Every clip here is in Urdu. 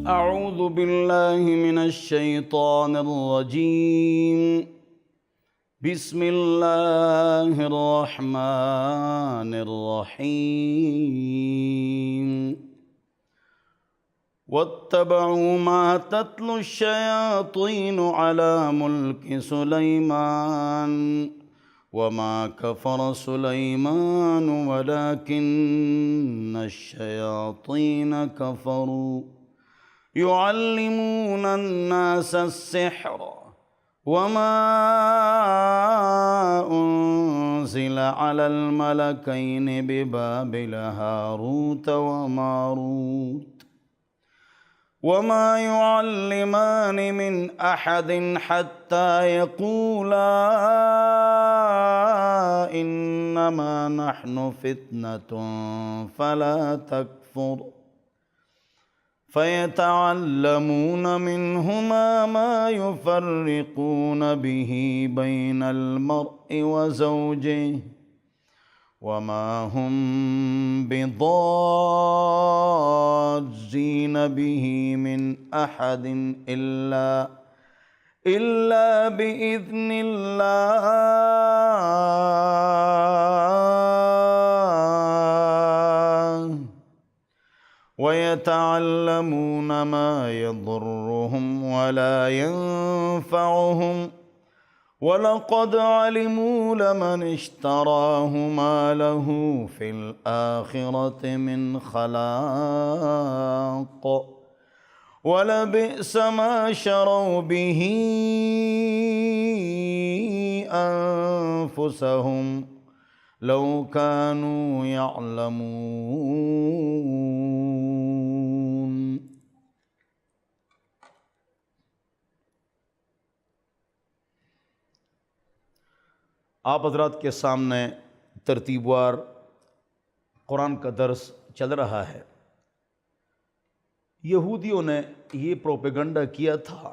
اعوذ باللہ من الشیطان الرجیم بسم اللہ الرحمن الرحیم واتبعوا ما تتلو الشیاطین علی ملک سلیمان وما كفر سليمان ولكن الشياطين كفروا يعلمون الناس السحر وما أنزل على الملكين ببابل هاروت وماروت وما يعلمان من أحد حتى يقولا إنما نحن فتنة فلا تكفر فيتعلمون منهما ما يفرقون به بين المرء وزوجه وما هم بضارين به من أحد إلا بإذن الله ويتعلمون ما يضرهم ولا ينفعهم وَلَقَدْ عَلِمُوا لَمَنِ اشْتَرَاهُ مَا لَهُ فِي الْآخِرَةِ مِنْ خَلَاقٍ وَلَبِئْسَ مَا شَرَوْا بِهِ أَنفُسَهُمْ لَوْ كَانُوا يَعْلَمُونَ۔ آپ حضرات کے سامنے ترتیب وار قرآن کا درس چل رہا ہے۔ یہودیوں نے یہ پروپیگنڈا کیا تھا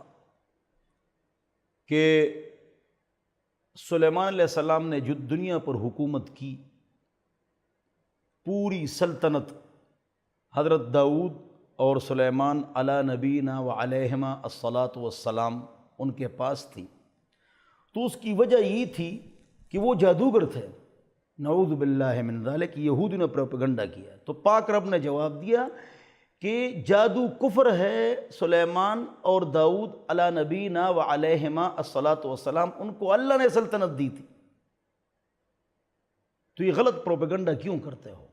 کہ سلیمان علیہ السلام نے جو دنیا پر حکومت کی، پوری سلطنت حضرت داؤد اور سلیمان علی نبینا و علیہما الصلاۃ والسلام ان کے پاس تھی، تو اس کی وجہ یہ تھی کہ وہ جادوگر تھے۔ نعوذ باللہ من ذالک، یہودیوں نے پروپیگنڈا کیا تو پاک رب نے جواب دیا کہ جادو کفر ہے۔ سلیمان اور داؤد علی نبینا و علیہما الصلاۃ والسلام، ان کو اللہ نے سلطنت دی تھی، تو یہ غلط پروپیگنڈا کیوں کرتے ہو؟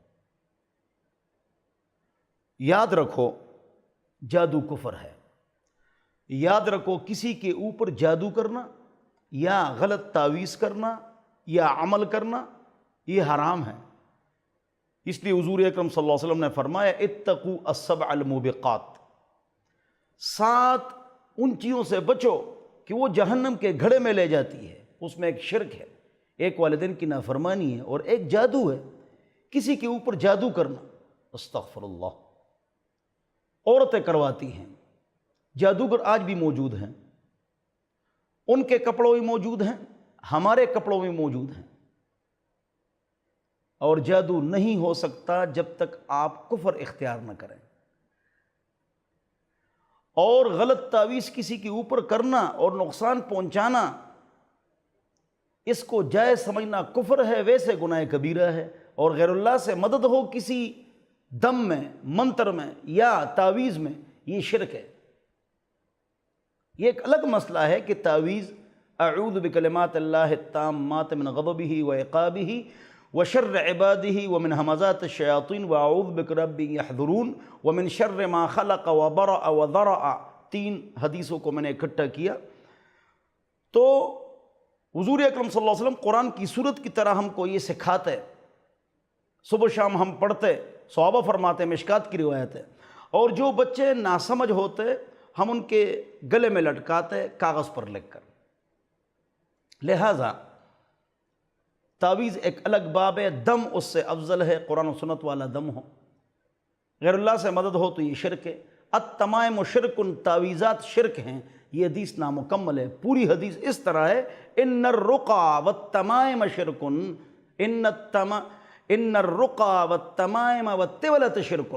یاد رکھو جادو کفر ہے، یاد رکھو کسی کے اوپر جادو کرنا یا غلط تعویذ کرنا یا عمل کرنا یہ حرام ہے۔ اس لیے حضور اکرم صلی اللہ علیہ وسلم نے فرمایا اتقوا السبع الموبقات، 7 ان چیزوں سے بچو کہ وہ جہنم کے گھڑے میں لے جاتی ہے۔ اس میں ایک شرک ہے، ایک والدین کی نافرمانی ہے، اور ایک جادو ہے، کسی کے اوپر جادو کرنا۔ استغفر اللہ، عورتیں کرواتی ہیں، جادوگر آج بھی موجود ہیں، ان کے کپڑوں میں موجود ہیں، ہمارے کپڑوں میں موجود ہیں، اور جادو نہیں ہو سکتا جب تک آپ کفر اختیار نہ کریں۔ اور غلط تعویذ کسی کے اوپر کرنا اور نقصان پہنچانا، اس کو جائز سمجھنا کفر ہے، ویسے گناہ کبیرہ ہے۔ اور غیر اللہ سے مدد ہو کسی دم میں، منتر میں یا تعویذ میں، یہ شرک ہے۔ یہ ایک الگ مسئلہ ہے کہ تعویذ اعوذ بکلمات اللہ التامات من غضبہ وعقابہ وشر عبادہ ومن ہمزات الشیاطین واعوذ بک رب یحضرون ومن شر ما خلق وبرأ وذرأ، 3 حدیثوں کو میں نے اکٹھا کیا۔ تو حضور اکرم صلی اللہ علیہ وسلم قرآن کی سورت کی طرح ہم کو یہ سکھاتے، صبح شام ہم پڑھتے، صحابہ فرماتے، مشکات کی روایت ہے۔ اور جو بچے ناسمجھ ہوتے ہم ان کے گلے میں لٹکاتے کاغذ پر لکھ کر۔ لہذا تعویذ ایک الگ باب ہے، دم اس سے افضل ہے، قرآن و سنت والا دم ہو۔ غیر اللہ سے مدد ہو تو یہ شرک ہے۔ التمائم شرک، تعویذات شرک ہیں۔ یہ حدیث نامکمل ہے، پوری حدیث اس طرح ہے ان الرقى والتمائم شرک ان الرقا والتمائم والطولۃ شرک،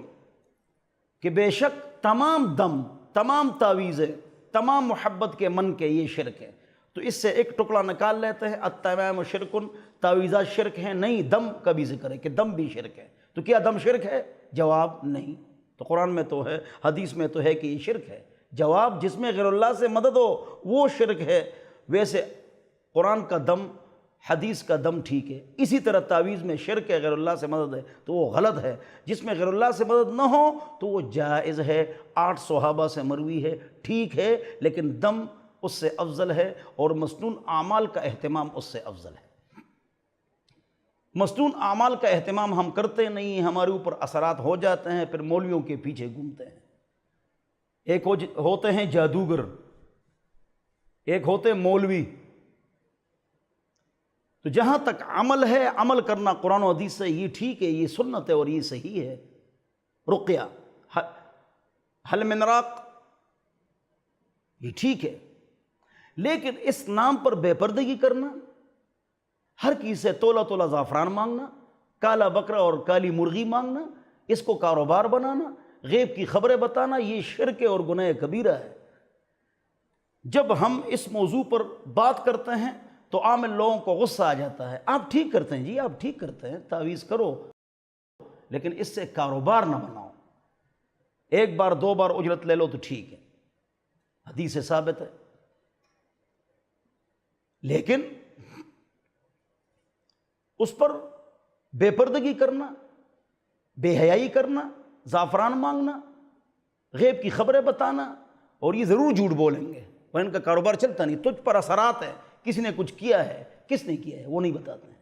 کہ بے شک تمام دم، تمام تعویذیں، تمام محبت کے من کے یہ شرک ہے۔ تو اس سے ایک ٹکڑا نکال لیتے ہیں، التمائم شرکن، تعویذات شرک ہیں نہیں، دم کا بھی ذکر ہے کہ دم بھی شرک ہے۔ تو کیا دم شرک ہے؟ جواب نہیں۔ تو قرآن میں تو ہے، حدیث میں تو ہے کہ یہ شرک ہے۔ جواب جس میں غیر اللہ سے مدد ہو وہ شرک ہے۔ ویسے قرآن کا دم، حدیث کا دم ٹھیک ہے، اسی طرح تعویذ میں شرک ہے، غیر اللہ سے مدد ہے تو وہ غلط ہے۔ جس میں غیر اللہ سے مدد نہ ہو تو وہ جائز ہے، 8 صحابہ سے مروی ہے، ٹھیک ہے، لیکن دم اس سے افضل ہے، اور مسنون اعمال کا اہتمام اس سے افضل ہے۔ مسنون اعمال کا اہتمام ہم کرتے نہیں، ہمارے اوپر اثرات ہو جاتے ہیں، پھر مولویوں کے پیچھے گھومتے ہیں۔ ایک ہوتے ہیں جادوگر، ایک ہوتے ہیں مولوی۔ تو جہاں تک عمل ہے، عمل کرنا قرآن و حدیث سے یہ ٹھیک ہے، یہ سنت ہے اور یہ صحیح ہے۔ رقیہ، حل من راق، یہ ٹھیک ہے، لیکن اس نام پر بے پردگی کرنا، ہر چیز سے تولا تولا زعفران مانگنا، کالا بکرا اور کالی مرغی مانگنا، اس کو کاروبار بنانا، غیب کی خبریں بتانا، یہ شرک اور گناہ کبیرہ ہے۔ جب ہم اس موضوع پر بات کرتے ہیں تو عام لوگوں کو غصہ آ جاتا ہے۔ آپ ٹھیک کرتے ہیں جی، آپ ٹھیک کرتے ہیں، تعویذ کرو، لیکن اس سے کاروبار نہ بناؤ۔ ایک بار 2 بار اجرت لے لو تو ٹھیک ہے، حدیث سے ثابت ہے، لیکن اس پر بے پردگی کرنا، بے حیائی کرنا، زعفران مانگنا، غیب کی خبریں بتانا، اور یہ ضرور جھوٹ بولیں گے اور ان کا کاروبار چلتا نہیں، تجھ پر اثرات ہیں، کسی نے کچھ کیا ہے، کس نے کیا ہے وہ نہیں بتاتے ہیں۔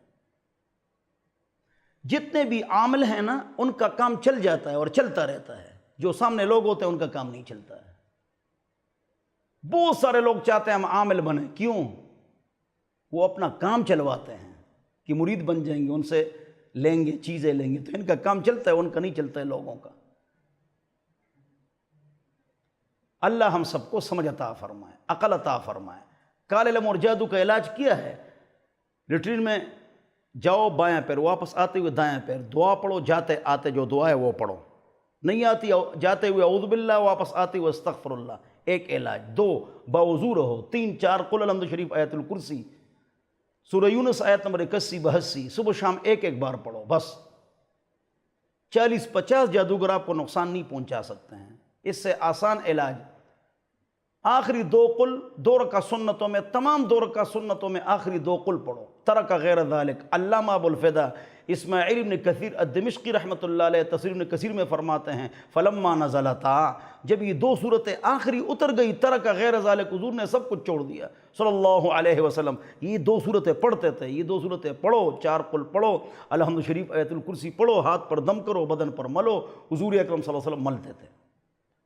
جتنے بھی عامل ہیں نا، ان کا کام چل جاتا ہے اور چلتا رہتا ہے، جو سامنے لوگ ہوتے ہیں ان کا کام نہیں چلتا ہے۔ بہت سارے لوگ چاہتے ہیں ہم عامل بنیں، کیوں؟ وہ اپنا کام چلواتے ہیں کہ مرید بن جائیں گے، ان سے لیں گے، چیزیں لیں گے، تو ان کا کام چلتا ہے، ان کا نہیں چلتا ہے لوگوں کا۔ اللہ ہم سب کو سمجھ عطا فرمائے، عقل عطا فرمائے۔ کالے علم اور جادو کا علاج کیا ہے؟ لیٹرین میں جاؤ، بایاں پیر، واپس آتے ہوئے دایاں پیر، دعا پڑھو، جاتے آتے جو دعا ہے وہ پڑھو، نہیں آتی جاتے ہوئے اعوذ باللہ، واپس آتے ہوئے استغفر اللہ، ایک علاج۔ 2 باوضو رہو، 3 4 قل الحمد شریف، آیت الکرسی، سورہ یونس آیت نمبر 81 82، صبح شام ایک بار پڑھو، بس 40 50 جادوگر آپ کو نقصان نہیں پہنچا سکتے ہیں۔ اس سے آسان علاج آخری 2 قل، 2 رکعت سنتوں میں، تمام 2 رکعت سنتوں میں آخری 2 قل پڑھو، ترک غیر ذالک۔ علامہ ابو الفدا اسماعیل ابن کثیر الدمشقی رحمۃ اللہ علیہ تفسیر ابن کثیر میں فرماتے ہیں، فلما نزلتا، جب یہ 2 صورتیں آخری اتر گئی، ترک غیر ذالک، حضور نے سب کچھ چھوڑ دیا صلی اللہ علیہ وسلم۔ یہ 2 صورتیں پڑھتے تھے، یہ 2 صورتیں پڑھو، 4 قل پڑھو، الحمد شریف، آیت الکرسی پڑھو، ہاتھ پر دم کرو، بدن پر ملو، حضور اکرم صلی اللہ علیہ وسلم ملتے تھے۔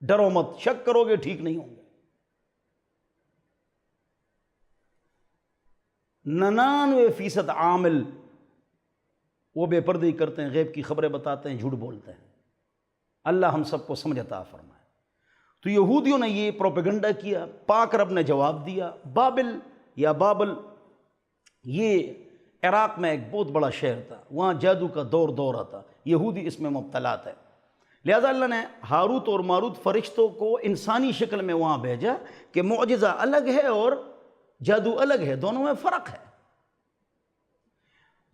ڈرو مت، شک کرو گے ٹھیک نہیں ہوں گے۔ 99% عامل وہ بے پردگی کرتے ہیں، غیب کی خبریں بتاتے ہیں، جھوٹ بولتے ہیں۔ اللہ ہم سب کو سمجھ عطا فرمائے۔ تو یہودیوں نے یہ پروپیگنڈا کیا، پاک رب نے جواب دیا۔ بابل یا بابل یہ عراق میں ایک بہت بڑا شہر تھا، وہاں جادو کا دور تھا، یہودی اس میں مبتلا تھے۔ لہذا اللہ نے ہاروت اور ماروت فرشتوں کو انسانی شکل میں وہاں بھیجا کہ معجزہ الگ ہے اور جادو الگ ہے، دونوں میں فرق ہے۔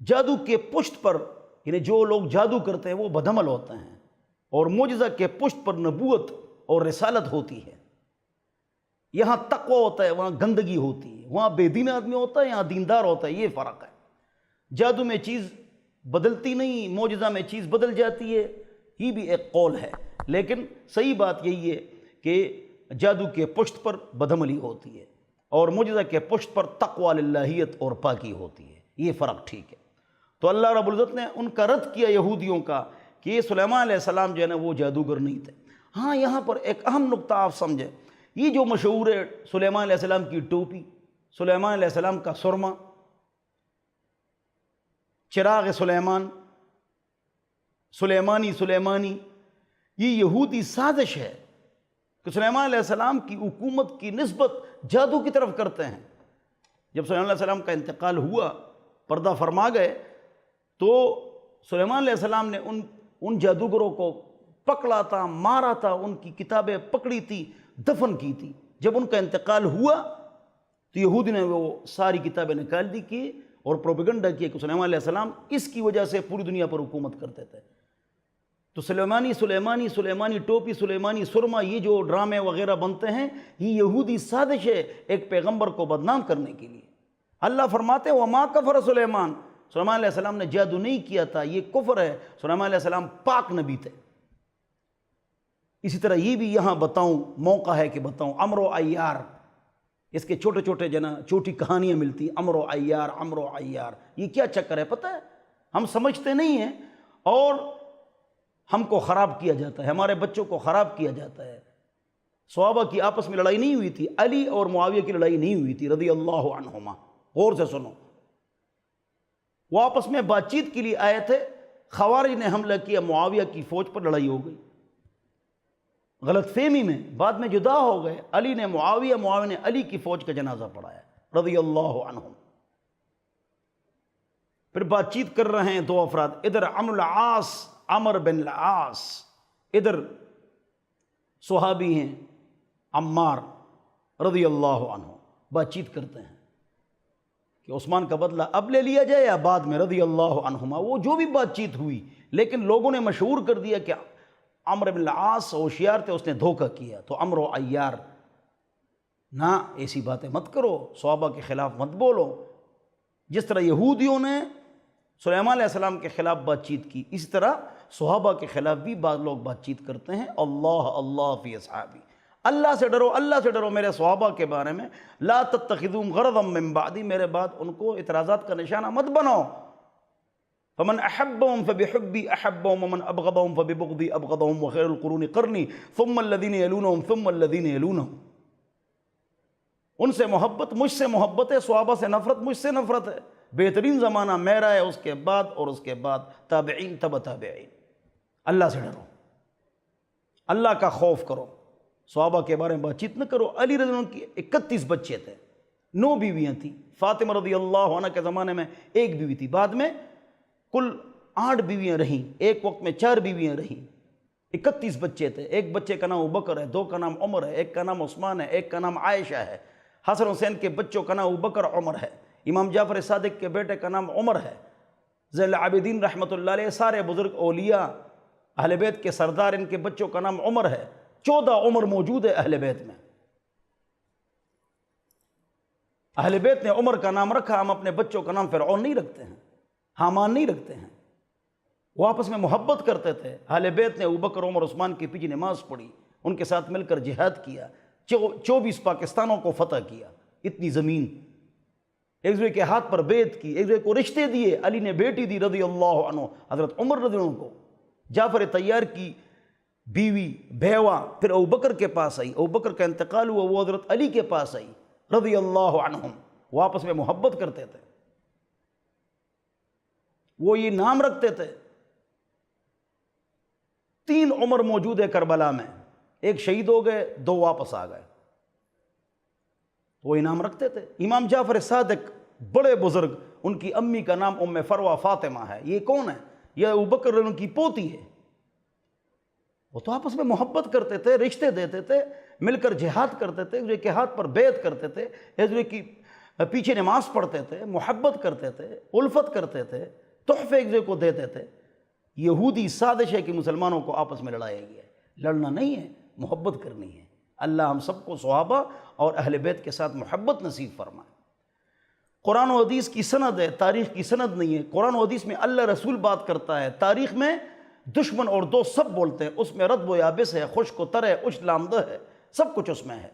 جادو کے پشت پر، یعنی جو لوگ جادو کرتے ہیں وہ بدعمل ہوتے ہیں، اور معجزہ کے پشت پر نبوت اور رسالت ہوتی ہے۔ یہاں تقوی ہوتا ہے، وہاں گندگی ہوتی ہے، وہاں بے دین آدمی ہوتا ہے، یہاں دیندار ہوتا ہے، یہ فرق ہے۔ جادو میں چیز بدلتی نہیں، معجزہ میں چیز بدل جاتی ہے، یہ بھی ایک قول ہے، لیکن صحیح بات یہی ہے کہ جادو کے پشت پر بدعملی ہوتی ہے اور معجزہ کے پشت پر تقوی الہیت اور پاکی ہوتی ہے، یہ فرق ٹھیک ہے۔ تو اللہ رب العزت نے ان کا رد کیا یہودیوں کا کہ یہ سلیمان علیہ السلام جو ہے نا وہ جادوگر نہیں تھے۔ ہاں یہاں پر ایک اہم نقطہ آپ سمجھیں، یہ جو مشہور ہے سلیمان علیہ السلام کی ٹوپی، سلیمان علیہ السلام کا سرما، چراغ سلیمان، سلیمانی، یہ یہودی سازش ہے کہ سلیمان علیہ السلام کی حکومت کی نسبت جادو کی طرف کرتے ہیں۔ جب سلیمان علیہ السلام کا انتقال ہوا، پردہ فرما گئے، تو سلیمان علیہ السلام نے ان جادوگروں کو پکڑا تھا، مارا تھا، ان کی کتابیں پکڑی تھی، دفن کی تھی۔ جب ان کا انتقال ہوا تو یہودی نے وہ ساری کتابیں نکال دی کی اور پروپیگنڈا کیا کہ سلیمان علیہ السلام اس کی وجہ سے پوری دنیا پر حکومت کرتے تھے۔ تو سلیمانی ٹوپی، سلیمانی سرما، یہ جو ڈرامے وغیرہ بنتے ہیں، یہ یہودی سازش ہے ایک پیغمبر کو بدنام کرنے کے لیے۔ اللہ فرماتے ہیں وَمَا كَفَرَ سلیمان علیہ السلام نے جادو نہیں کیا تھا، یہ کفر ہے۔ سلیمان علیہ السلام پاک نبی تھے۔ اسی طرح یہ بھی یہاں بتاؤں، موقع ہے کہ بتاؤں، عمر و عیار، اس کے چھوٹے چھوٹے چھوٹی کہانیاں ملتی ہیں، عمر و عیار، یہ کیا چکر ہے پتہ ہے؟ ہم سمجھتے نہیں ہیں اور ہم کو خراب کیا جاتا ہے، ہمارے بچوں کو خراب کیا جاتا ہے۔ صحابہ کی آپس میں لڑائی نہیں ہوئی تھی، علی اور معاویہ کی لڑائی نہیں ہوئی تھی رضی اللہ عنہما، غور سے سنو۔ وہ آپس میں بات چیت کے لیے آئے تھے، خوارج نے حملہ کیا، معاویہ کی فوج پر لڑائی ہو گئی، غلط فہمی میں بعد میں جدا ہو گئے۔ علی نے معاویہ نے علی کی فوج کا جنازہ پڑھایا رضی اللہ عنہم۔ پھر بات چیت کر رہے ہیں دو افراد، ادھر عمر بن العاص، ادھر صحابی ہیں عمار رضی اللہ عنہ، بات چیت کرتے ہیں کہ عثمان کا بدلہ اب لے لیا جائے یا بعد میں، رضی اللہ عنہما۔ وہ جو بھی بات چیت ہوئی، لیکن لوگوں نے مشہور کر دیا کہ عمر بن العاص ہوشیار تھے، اس نے دھوکہ کیا، تو عمر و عیار، نہ ایسی باتیں مت کرو، صحابہ کے خلاف مت بولو۔ جس طرح یہودیوں نے سلیمان علیہ السلام کے خلاف بات چیت کی، اسی طرح صحابہ کے خلاف بھی بعض لوگ بات چیت کرتے ہیں۔ اللہ فی اصحابی، اللہ سے ڈرو میرے صحابہ کے بارے میں۔ لا تتخذوهم غرضا من بعدی، میرے بعد ان کو اعتراضات کا نشانہ مت بناؤ۔ فمن احبهم فبحبی احبهم ومن ابغضهم فببغضی ابغضهم وخیر القرون قرنی ثم الذین یلونهم ثم الذین یلونهم۔ ان سے محبت مجھ سے محبت ہے، صحابہ سے نفرت مجھ سے نفرت ہے۔ بہترین زمانہ میرا ہے، اس کے بعد اور اس کے بعد تابعین تبع تابعین۔ اللہ سے ڈرو، اللہ کا خوف کرو، صحابہ کے بارے میں بات چیت نہ کرو۔ علی رضی اللہ عنہ کی 31 بچے تھے، 9 بیویاں تھیں۔ فاطمہ رضی اللہ عنہ کے زمانے میں 1 بیوی تھی، بعد میں کل 8 بیویاں رہیں، ایک وقت میں 4 بیویاں رہیں، 31 بچے تھے۔ ایک بچے کا نام ابوبکر ہے، 2 کا نام عمر ہے، ایک کا نام عثمان ہے، ایک کا نام عائشہ ہے۔ حسن حسین کے بچوں کا نام ابوبکر عمر ہے۔ امام جعفر صادق کے بیٹے کا نام عمر ہے۔ زین العابدین رحمۃ اللہ علیہ، سارے بزرگ اولیاء اہل بیت کے سردار، ان کے بچوں کا نام عمر ہے۔ 14 عمر موجود ہے اہل بیت میں۔ اہل بیت نے عمر کا نام رکھا، ہم اپنے بچوں کا نام فرعون نہیں رکھتے ہیں، حامان نہیں رکھتے ہیں۔ وہ آپس میں محبت کرتے تھے۔ اہل بیت نے ابوبکر عمر عثمان کے پیچھے نماز پڑھی، ان کے ساتھ مل کر جہاد کیا، 24 پاکستانوں کو فتح کیا، اتنی زمین، ایک دوسرے کے ہاتھ پر بیعت کی، ایک دوسرے کو رشتے دیے۔ علی نے بیٹی دی رضی اللہ عنہ حضرت عمر رضی اللہ عنہ کو، جعفر طیار کی بیوی بیوہ پھر ابوبکر کے پاس آئی، ابوبکر کا انتقال ہوا، وہ حضرت علی کے پاس آئی رضی اللہ عنہم۔ وہ آپس میں محبت کرتے تھے، وہ یہ نام رکھتے تھے۔ 3 عمر موجود ہے کربلا میں، ایک شہید ہو گئے، 2 واپس آ گئے، وہ انعام رکھتے تھے۔ امام جعفر صادق بڑے بزرگ، ان کی امی کا نام ام فروہ فاطمہ ہے۔ یہ کون ہے؟ یہ ابوبکر ان کی پوتی ہے۔ وہ تو آپس میں محبت کرتے تھے، رشتے دیتے تھے، مل کر جہاد کرتے تھے، ایک دوسرے کے ہاتھ پر بیعت کرتے تھے، ایک دوسرے کی پیچھے نماز پڑھتے تھے، محبت کرتے تھے، الفت کرتے تھے، تحفے ایک دوسرے کو دیتے تھے۔ یہودی سازش ہے کہ مسلمانوں کو آپس میں لڑایا گیا ہے، لڑنا نہیں ہے، محبت کرنی ہے۔ اللہ ہم سب کو صحابہ اور اہل بیت کے ساتھ محبت نصیب فرمائے۔ قرآن و حدیث کی سند ہے، تاریخ کی سند نہیں ہے۔ قرآن و حدیث میں اللہ رسول بات کرتا ہے، تاریخ میں دشمن اور دوست سب بولتے ہیں، اس میں رطب و یابس ہے، خشک و تر ہے، اچھ لامدہ ہے، سب کچھ اس میں ہے۔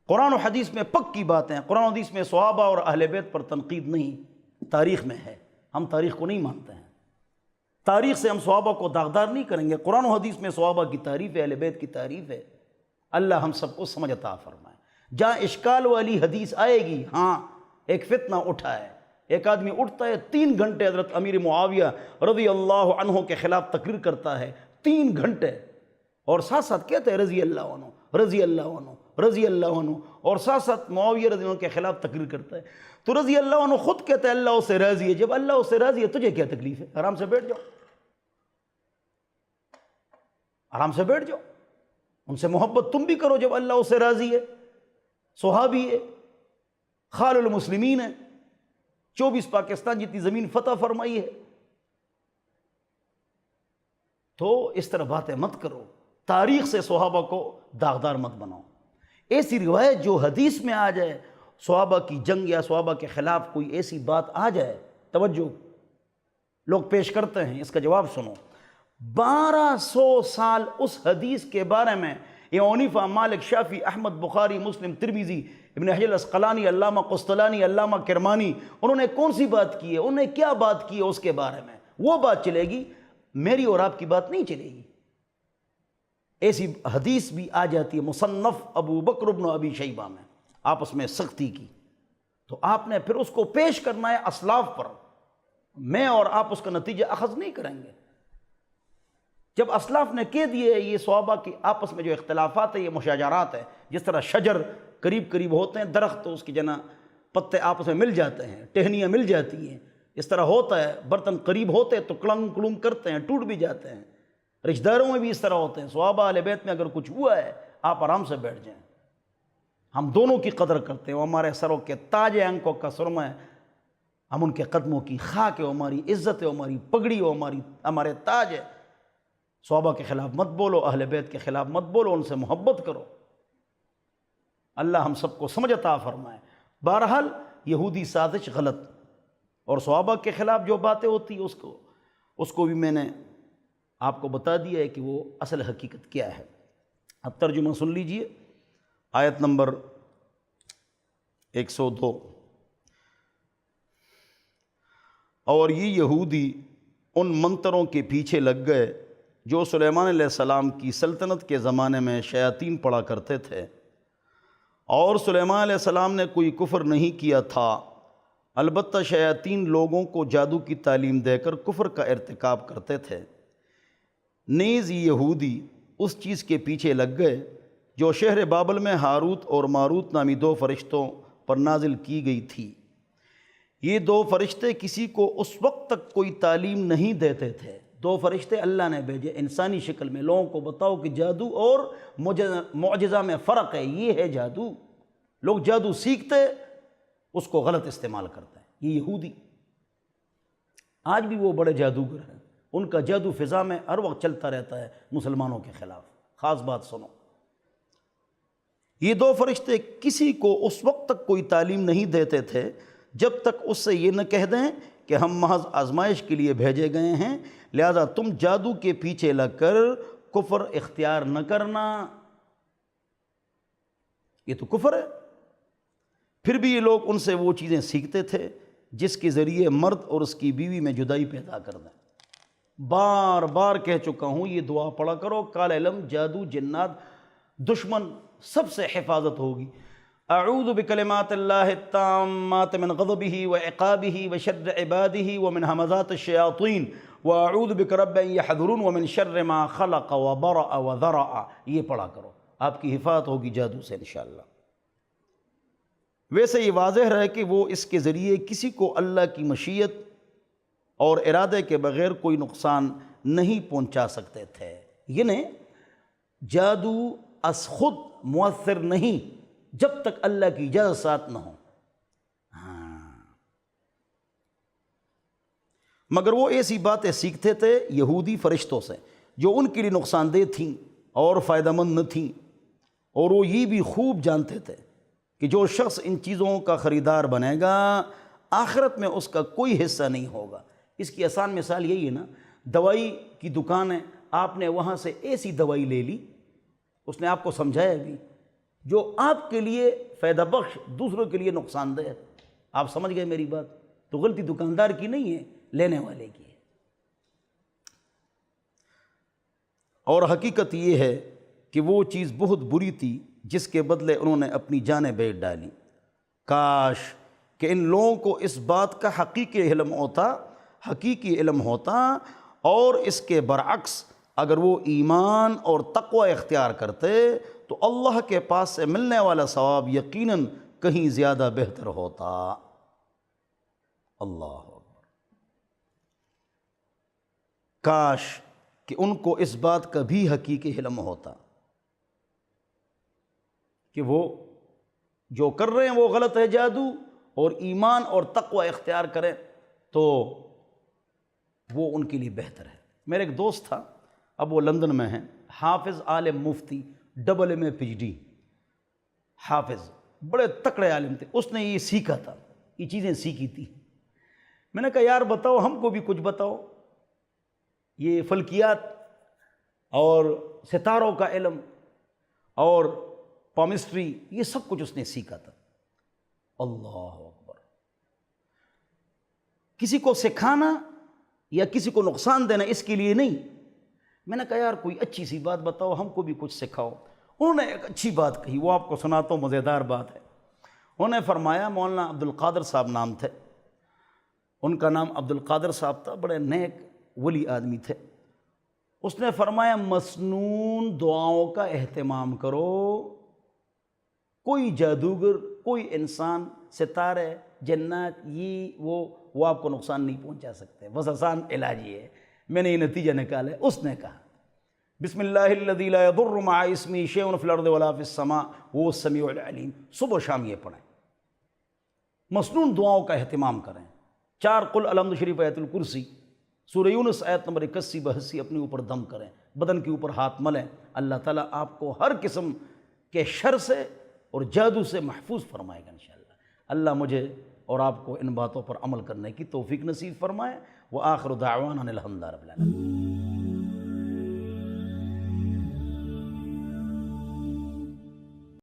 قرآن و حدیث میں پکی باتیں ہیں۔ قرآن و حدیث میں صحابہ اور اہل بیت پر تنقید نہیں، تاریخ میں ہے۔ ہم تاریخ کو نہیں مانتے ہیں، تاریخ سے ہم صحابہ کو داغدار نہیں کریں گے۔ قرآن و حدیث میں صحابہ کی تعریف ہے، اہل بیت کی تعریف ہے۔ اللہ ہم سب کو سمجھ عطا فرمائے۔ جہاں اشکال والی حدیث آئے گی، ہاں ایک فتنہ اٹھا ہے، ایک آدمی اٹھتا ہے 3 گھنٹے حضرت امیر معاویہ رضی اللہ عنہ کے خلاف تقریر کرتا ہے، 3 گھنٹے، اور ساتھ ساتھ کہتے ہیں رضی اللہ عنہ رضی اللہ عنہ رضی اللہ عنہ، اور ساتھ ساتھ معاویہ رضی اللہ عنہ کے خلاف تقریر کرتا ہے۔ تو رضی اللہ عنہ خود کہتا ہے اللہ اس سے راضی ہے. جب اللہ اس سے راضی ہے تجھے کیا تکلیف ہے؟ آرام سے بیٹھ جاؤ، آرام سے بیٹھ جاؤ. ان سے محبت تم بھی کرو جب اللہ اس سے راضی ہے. صحابی ہے، خال المسلمین ہے، 24 پاکستان جتنی زمین فتح فرمائی ہے. تو اس طرح باتیں مت کرو، تاریخ سے صحابہ کو داغدار مت بناؤ. ایسی روایت جو حدیث میں آ جائے، صحابہ کی جنگ یا صحابہ کے خلاف کوئی ایسی بات آ جائے، توجہ لوگ پیش کرتے ہیں، اس کا جواب سنو. 1200 سال اس حدیث کے بارے میں امام حنیفہ، مالک، شافعی، احمد، بخاری، مسلم، ترمذی، ابن حجر العسقلانی، علامہ قسطلانی، علامہ کرمانی، انہوں نے کون سی بات کی ہے، انہوں نے کیا بات کی ہے اس کے بارے میں، وہ بات چلے گی، میری اور آپ کی بات نہیں چلے گی. ایسی حدیث بھی آ جاتی ہے مصنف ابو بکر بن ابی شیبہ میں، آپس میں سختی کی، تو آپ نے پھر اس کو پیش کرنا ہے اسلاف پر. میں اور آپ اس کا نتیجہ اخذ نہیں کریں گے. جب اسلاف نے کہہ دیے یہ صحابہ کی آپس میں جو اختلافات ہیں یہ مشاجرات ہیں، جس طرح شجر قریب قریب ہوتے ہیں، درخت تو اس کی جنا پتے آپس میں مل جاتے ہیں، ٹہنیاں مل جاتی ہیں، اس طرح ہوتا ہے. برتن قریب ہوتے ہیں تو کلنگ کلنگ کرتے ہیں، ٹوٹ بھی جاتے ہیں. رشتہ داروں میں بھی اس طرح ہوتے ہیں. صحابہ اہل بیت میں اگر کچھ ہوا ہے آپ آرام سے بیٹھ جائیں. ہم دونوں کی قدر کرتے ہیں، وہ ہمارے سروں کے تاج ہیں، آنکھوں کا سرما ہے، ہم ان کے قدموں کی خاک ہے، وہ ہماری عزت ہے، وہ ہماری پگڑی ہے، وہ ہمارے تاج ہے. صحابہ کے خلاف مت بولو، اہل بیت کے خلاف مت بولو، ان سے محبت کرو. اللہ ہم سب کو سمجھ عطا فرمائے. بہرحال یہودی سازش غلط، اور صحابہ کے خلاف جو باتیں ہوتی ہیں اس کو بھی میں نے آپ کو بتا دیا ہے کہ وہ اصل حقیقت کیا ہے. اب ترجمہ سن لیجئے، آیت نمبر 102. اور یہ یہودی ان منتروں کے پیچھے لگ گئے جو سلیمان علیہ السلام کی سلطنت کے زمانے میں شیاطین پڑھا کرتے تھے، اور سلیمان علیہ السلام نے کوئی کفر نہیں کیا تھا، البتہ شیاطین لوگوں کو جادو کی تعلیم دے کر کفر کا ارتکاب کرتے تھے. نیز یہ یہودی اس چیز کے پیچھے لگ گئے جو شہر بابل میں ہاروت اور ماروت نامی 2 فرشتوں پر نازل کی گئی تھی. یہ 2 فرشتے کسی کو اس وقت تک کوئی تعلیم نہیں دیتے تھے. 2 فرشتے اللہ نے بھیجے انسانی شکل میں، لوگوں کو بتاؤ کہ جادو اور معجزہ میں فرق ہے، یہ ہے جادو. لوگ جادو سیکھتے اس کو غلط استعمال کرتے ہیں. یہ یہودی آج بھی وہ بڑے جادوگر ہیں، ان کا جادو فضا میں ہر وقت چلتا رہتا ہے مسلمانوں کے خلاف. خاص بات سنو، یہ 2 فرشتے کسی کو اس وقت تک کوئی تعلیم نہیں دیتے تھے جب تک اس سے یہ نہ کہہ دیں کہ ہم محض آزمائش کے لیے بھیجے گئے ہیں، لہذا تم جادو کے پیچھے لگ کر کفر اختیار نہ کرنا. یہ تو کفر ہے. پھر بھی یہ لوگ ان سے وہ چیزیں سیکھتے تھے جس کے ذریعے مرد اور اس کی بیوی میں جدائی پیدا کر دیں. بار بار کہہ چکا ہوں یہ دعا پڑھا کرو، کالا علم، جادو، جنات، دشمن سب سے حفاظت ہوگی. اعوذ بکلمات اللہ التامات من غضبہ وعقابہ وشر عبادہ ومن ہمزات الشیاطین واعوذ بک رب ان یحضرون ومن شر ما خلق وبرأ وذرأ. یہ پڑھا کرو، آپ کی حفاظت ہوگی جادو سے انشاءاللہ. ویسے یہ واضح رہے کہ وہ اس کے ذریعے کسی کو اللہ کی مشیت اور ارادے کے بغیر کوئی نقصان نہیں پہنچا سکتے تھے. یعنی جادو از خود مؤثر نہیں جب تک اللہ کی اجازت ساتھ نہ ہو. مگر وہ ایسی باتیں سیکھتے تھے یہودی فرشتوں سے جو ان کے لیے نقصان دہ تھیں اور فائدہ مند نہ تھیں، اور وہ یہ بھی خوب جانتے تھے کہ جو شخص ان چیزوں کا خریدار بنے گا آخرت میں اس کا کوئی حصہ نہیں ہوگا. اس کی آسان مثال یہی ہے نا، دوائی کی دکان ہے، آپ نے وہاں سے ایسی دوائی لے لی، اس نے آپ کو سمجھایا بھی، جو آپ کے لیے فائدہ بخش دوسروں کے لیے نقصان دہ ہے. آپ سمجھ گئے میری بات؟ تو غلطی دکاندار کی نہیں ہے، لینے والے کی ہے. اور حقیقت یہ ہے کہ وہ چیز بہت بری تھی جس کے بدلے انہوں نے اپنی جانیں بیچ ڈالی. کاش کہ ان لوگوں کو اس بات کا حقیقی علم ہوتا اور اس کے برعکس اگر وہ ایمان اور تقوی اختیار کرتے تو اللہ کے پاس سے ملنے والا ثواب یقیناً کہیں زیادہ بہتر ہوتا. اللہ اکبر، کاش کہ ان کو اس بات کا بھی حقیقی علم ہوتا کہ وہ جو کر رہے ہیں وہ غلط ہے جادو، اور ایمان اور تقوی اختیار کریں تو وہ ان کے لیے بہتر ہے۔ میرے ایک دوست تھا، اب وہ لندن میں ہیں، حافظ عالم مفتی AA PhD، حافظ بڑے تکڑے عالم تھے، اس نے یہ سیکھا تھا، یہ چیزیں سیکھی تھی۔ میں نے کہا یار بتاؤ، ہم کو بھی کچھ بتاؤ، یہ فلکیات اور ستاروں کا علم اور پامسٹری، یہ سب کچھ اس نے سیکھا تھا۔ اللہ اکبر، کسی کو سکھانا یا کسی کو نقصان دینا اس کے لیے نہیں۔ میں نے کہا یار کوئی اچھی سی بات بتاؤ، ہم کو بھی کچھ سکھاؤ۔ انہوں نے ایک اچھی بات کہی، وہ آپ کو سناتا ہوں، مزیدار بات ہے۔ انہوں نے فرمایا، مولانا عبدالقادر صاحب نام تھے، ان کا نام عبدالقادر صاحب تھا، بڑے نیک ولی آدمی تھے۔ اس نے فرمایا مسنون دعاؤں کا اہتمام کرو، کوئی جادوگر، کوئی انسان، ستارے، جنات، یہ وہ آپ کو نقصان نہیں پہنچا سکتے، بس آسان علاج یہ ہے۔ میں نے یہ نتیجہ نکالا ہے۔ اس نے کہا بسم اللہ الذی لا یضر مع اسمہ شیء فی الارض ولا فی السماء وهو السمیع العلیم، صبح و شام یہ پڑھیں، مسنون دعاؤں کا اہتمام کریں۔ 4 قل الحمد شریف، آیت الکرسی، سورہ یونس آیت نمبر 81-82 اپنے اوپر دم کریں، بدن کے اوپر ہاتھ ملیں، اللہ تعالیٰ آپ کو ہر قسم کے شر سے اور جادو سے محفوظ فرمائے گا انشاءاللہ۔ اللہ مجھے اور آپ کو ان باتوں پر عمل کرنے کی توفیق نصیب فرمائے۔ وآخر دعوانا الحمد للہ رب العالمین۔